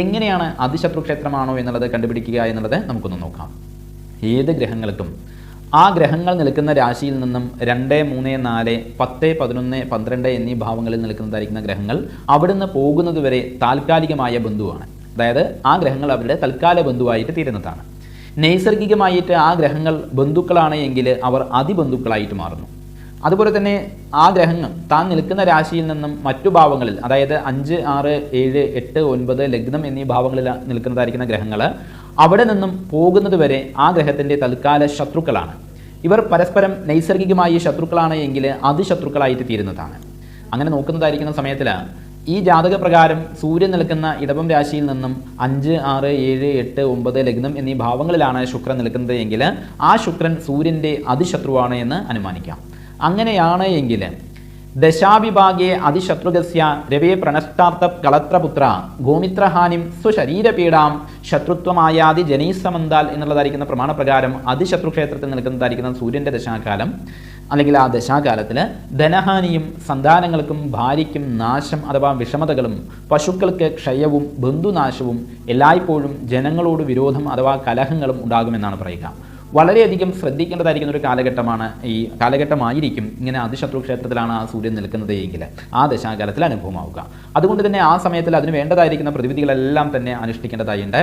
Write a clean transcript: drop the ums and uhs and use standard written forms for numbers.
എങ്ങനെയാണ് അതിശത്രു ക്ഷേത്രമാണോ എന്നുള്ളത് കണ്ടുപിടിക്കുക എന്നുള്ളത് നമുക്കൊന്ന് നോക്കാം. ഏത് ഗ്രഹങ്ങൾക്കും ആ ഗ്രഹങ്ങൾ നിൽക്കുന്ന രാശിയിൽ നിന്നും 2, 3, 4, 10, 11, 12 എന്നീ ഭാവങ്ങളിൽ നിൽക്കുന്നതായിരിക്കുന്ന ഗ്രഹങ്ങൾ അവിടുന്ന് പോകുന്നത് വരെ താൽക്കാലികമായ ബന്ധുവാണ്. അതായത് ആ ഗ്രഹങ്ങൾ അവരുടെ തൽക്കാല ബന്ധുവായിട്ട് തീരുന്നതാണ്. നൈസർഗികമായിട്ട് ആ ഗ്രഹങ്ങൾ ബന്ധുക്കളാണ് എങ്കിൽ അവർ അതിബന്ധുക്കളായിട്ട് മാറുന്നു. അതുപോലെ തന്നെ ആ ഗ്രഹങ്ങൾ താൻ നിൽക്കുന്ന രാശിയിൽ നിന്നും മറ്റു ഭാവങ്ങളിൽ, അതായത് 5, 6, 7, 8, 9 ലഗ്നം എന്നീ ഭാവങ്ങളിൽ നിൽക്കുന്നതായിരിക്കുന്ന ഗ്രഹങ്ങൾ അവിടെ നിന്നും പോകുന്നത് വരെ ആ ഗ്രഹത്തിൻ്റെ തൽക്കാല ശത്രുക്കളാണ്. ഇവർ പരസ്പരം നൈസർഗികമായി ശത്രുക്കളാണ് എങ്കിൽ അതിശത്രുക്കളായിട്ട് തീരുന്നതാണ്. അങ്ങനെ നോക്കുന്നതായിരിക്കുന്ന സമയത്തിൽ ഈ ജാതക പ്രകാരം സൂര്യൻ നിൽക്കുന്ന ഇടവം രാശിയിൽ നിന്നും 5, 6, 7, 8, 9 ലഗ്നം എന്നീ ഭാവങ്ങളിലാണ് ശുക്രൻ നിൽക്കുന്നത് എങ്കിൽ ആ ശുക്രൻ സൂര്യൻ്റെ അതിശത്രുവാണ് എന്ന് അനുമാനിക്കാം. അങ്ങനെയാണ് എങ്കിൽ ദശാവിഭാഗേ അതിശത്രുഗസ്യ രവേ പ്രണഷ്ടാർത്ഥ കളത്രപുത്ര ഗോമിത്രഹാനിം സ്വശരീരപീഡാം ശത്രുത്വമായാതി ജനീസമന്താൽ എന്നുള്ളതായിരിക്കുന്ന പ്രമാണപ്രകാരം അതിശത്രു ക്ഷേത്രത്തിൽ നിൽക്കുന്നതായിരിക്കുന്ന സൂര്യൻ്റെ ദശാകാലം അല്ലെങ്കിൽ ആ ദശാകാലത്തിൽ ധനഹാനിയും സന്താനങ്ങൾക്കും ഭാര്യയ്ക്കും നാശം അഥവാ വിഷമതകളും പശുക്കൾക്ക് ക്ഷയവും ബന്ധുനാശവും എല്ലായ്പ്പോഴും ജനങ്ങളോട് വിരോധം അഥവാ കലഹങ്ങളും ഉണ്ടാകുമെന്നാണ് പറയുക. വളരെയധികം ശ്രദ്ധിക്കേണ്ടതായിരിക്കുന്ന ഒരു കാലഘട്ടമാണ് ഈ കാലഘട്ടമായിരിക്കും ഇങ്ങനെ അതിശത്രു ക്ഷേത്രത്തിലാണ് ആ സൂര്യൻ നിൽക്കുന്നത് എങ്കിൽ ആ ദശാകാലത്തിൽ അനുഭവമാവുക. അതുകൊണ്ട് തന്നെ ആ സമയത്തിൽ അതിന് വേണ്ടതായിരിക്കുന്ന പ്രതിവിധികളെല്ലാം തന്നെ അനുഷ്ഠിക്കേണ്ടതായിട്ടുണ്ട്.